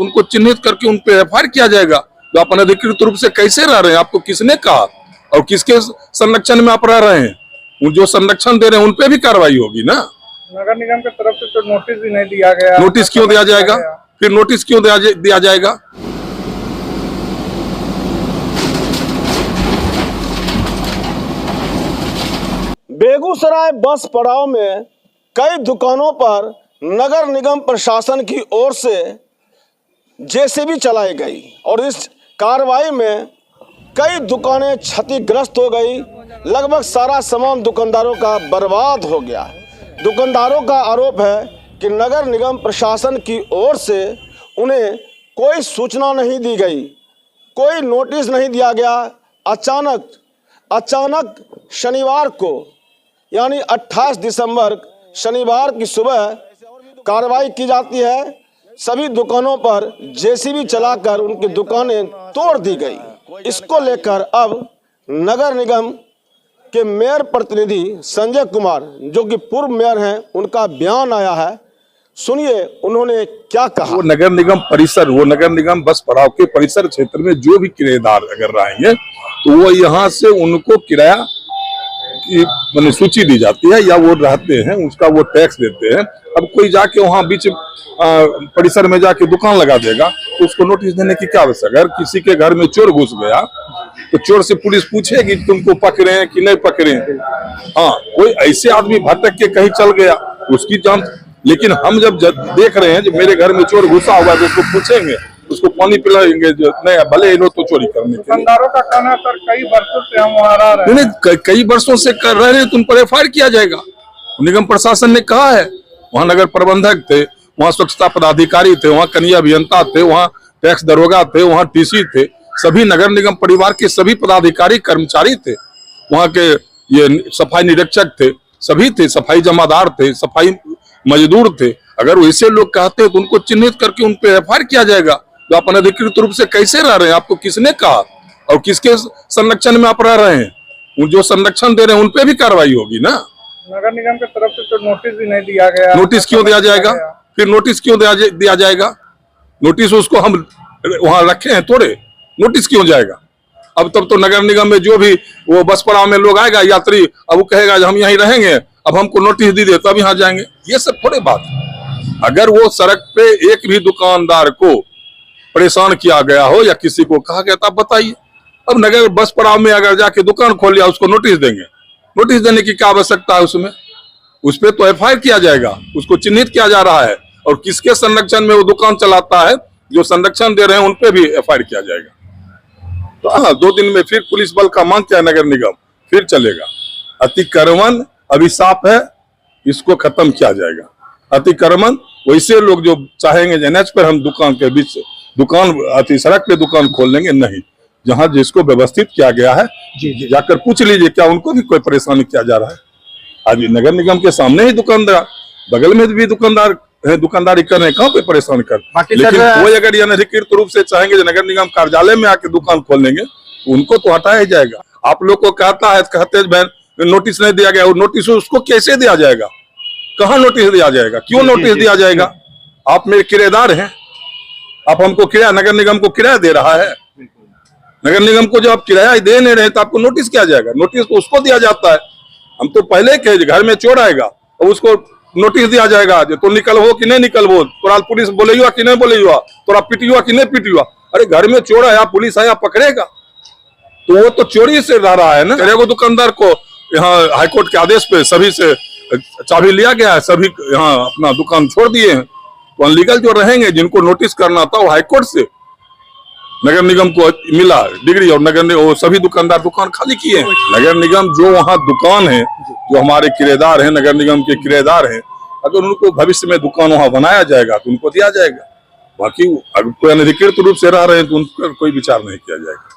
तो उनको चिन्हित करके उन पे एफआईआर किया जाएगा। तो आप अनधिकृत रूप से कैसे रह रहे हैं, आपको किसने कहा और किसके संरक्षण में आप रह रहे हैं? जो संरक्षण दे रहे हैं उन पे भी कार्रवाई होगी ना। नगर निगम की तरफ से तो नोटिस भी नहीं दिया गया। नोटिस क्यों दिया जाएगा? फिर नोटिस क्यों दिया जाएगा? बेगूसराय बस पड़ाव में कई दुकानों पर नगर निगम प्रशासन की ओर से जेसीबी चलाई गई और इस कार्रवाई में कई दुकानें क्षतिग्रस्त हो गई। लगभग सारा सामान दुकानदारों का बर्बाद हो गया। दुकानदारों का आरोप है कि नगर निगम प्रशासन की ओर से उन्हें कोई सूचना नहीं दी गई, कोई नोटिस नहीं दिया गया। अचानक शनिवार को यानी 28 दिसंबर शनिवार की सुबह कार्रवाई की जाती है। सभी दुकानों पर जेसीबी चलाकर उनकी दुकानें तोड़ दी गई। इसको लेकर अब नगर निगम के मेयर प्रतिनिधि संजय कुमार, जो कि पूर्व मेयर हैं, उनका बयान आया है। सुनिए उन्होंने क्या कहा। वो नगर निगम परिसर, वो नगर निगम बस पड़ाव के परिसर क्षेत्र में जो भी किराएदार अगर रहेंगे तो वो यहाँ से उनको किराया की मैंने सूची दी जाती है या वो रहते हैं, उसका वो टैक्स देते हैं। अब कोई जाके वहाँ बीच परिसर में जाके दुकान लगा देगा तो उसको नोटिस देने की क्या आवश्यकता है? अगर किसी के घर में चोर घुस गया तो चोर से पुलिस पूछेगी तुमको पकड़े हैं कि नहीं पकड़े हैं। हाँ, कोई ऐसे आदमी भटक के कहीं चल गया उसकी जांच। लेकिन हम जब देख रहे हैं जब मेरे घर में चोर घुसा हुआ तो उसको पूछेंगे, उसको पानी पिलाएंगे, जो नहीं भले लो तो चोरी करने के। दुकानदारों का कहना है सर कई वर्षों से हम वहाँ रह रहे हैं। कई वर्षों से कर रहे हैं, तुम पर एफआईआर किया जाएगा। निगम प्रशासन ने कहा है, वहाँ नगर प्रबंधक थे, वहाँ स्वच्छता पदाधिकारी थे, वहाँ कनीय अभियंता थे, वहाँ टैक्स दरोगा थे, वहाँ टीसी थे, सभी नगर निगम परिवार के सभी पदाधिकारी कर्मचारी थे, वहाँ के ये सफाई निरीक्षक थे, सभी थे, सफाई जमादार थे, सफाई मजदूर थे। अगर वैसे लोग कहते हैं तो उनको चिन्हित करके उन पे एफआईआर किया जाएगा। तो आप अनधिकृत रूप से कैसे रह रहे हैं, आपको किसने कहा और किसके संरक्षण में आप रह रहे हैं? जो संरक्षण दे रहे हैं उन पे भी कार्रवाई होगी ना। नगर निगम की तरफ से तो नोटिस भी नहीं दिया गया। नोटिस क्यों दिया जाएगा? फिर नोटिस क्यों दिया जाएगा? नोटिस उसको हम वहां रखे हैं थोड़े, नोटिस क्यों जाएगा? अब तब तो नगर निगम में जो भी वो बस पड़ाव में लोग आएगा यात्री, अब वो कहेगा हम यहीं रहेंगे, अब हमको नोटिस दी दे तब यहाँ जाएंगे। ये सब थोड़े बात है। अगर वो सड़क पे एक भी दुकानदार को परेशान किया गया हो या किसी को कहा गया तब बताइए। अब नगर बस पड़ाव में अगर जाके दुकान खोल लिया उसको नोटिस देंगे, नोटिस देने की क्या आवश्यकता है उसमें? उस पर तो एफआईआर किया जाएगा, उसको चिन्हित किया जा रहा है और किसके संरक्षण में वो दुकान चलाता है, जो संरक्षण दे रहे हैं उन पे भी एफआईआर किया जाएगा। तो हाँ, 2 दिन में फिर पुलिस बल का मांग किया नगर निगम, फिर चलेगा। अतिक्रमण अभिशाप है, इसको खत्म किया जाएगा। अतिक्रमण वैसे लोग जो चाहेंगे एनएच पर हम दुकान के बीच दुकान अति सड़क पे दुकान खोल लेंगे, नहीं। जहाँ जिसको व्यवस्थित किया गया है जाकर पूछ लीजिए क्या उनको भी कोई परेशानी किया जा रहा है? आज नगर निगम के सामने ही दुकानदार, बगल में भी दुकानदार है, दुकानदारी कर रहे हैं, कहाँ पे परेशान कर। लेकिन कोई अगर अनधिकृत रूप से चाहेंगे नगर निगम कार्यालय में आके दुकान खोल लेंगे तो उनको तो हटाया जाएगा। आप लोग को कहता है, कहते नोटिस नहीं दिया गया, और नोटिस उसको कैसे दिया जाएगा? कहाँ नोटिस दिया जाएगा? क्यों नोटिस दिया जाएगा? आप मेरे किराएदार हैं, आप हमको किराया, नगर निगम को किराया दे रहा है। नगर निगम को जब आप किराया दे नहीं रहे तो आपको नोटिस किया जाएगा? नोटिस तो उसको दिया जाता है। हम तो पहले कहे घर में चोर आएगा और उसको नोटिस दिया जाएगा जो तो निकल हो कि नहीं निकल हो, तोरा पुलिस बोले हुआ कि नहीं बोले हुआ, तोरा पिटी हुआ कि नहीं पिटी हुआ। अरे घर में चोर आया, पुलिस आया, पकड़ेगा तो वो तो चोरी से रह रहा है ना। तेरे को दुकानदार को यहाँ हाईकोर्ट के आदेश पे सभी से चाबी लिया गया है, सभी यहाँ अपना दुकान छोड़ दिए हैं। तो अनलीगल जो रहेंगे, जिनको नोटिस करना था वो हाईकोर्ट से नगर निगम को मिला डिग्री और नगर निगम वो सभी दुकानदार दुकान खाली किए हैं। नगर निगम जो वहाँ दुकान है, जो हमारे किराएदार हैं, नगर निगम के किराएदार हैं, अगर उनको भविष्य में दुकान वहाँ बनाया जाएगा तो उनको दिया जाएगा। बाकी अगर कोई अनधिकृत रूप से रह रहे हैं तो उन पर कोई विचार नहीं किया जाएगा।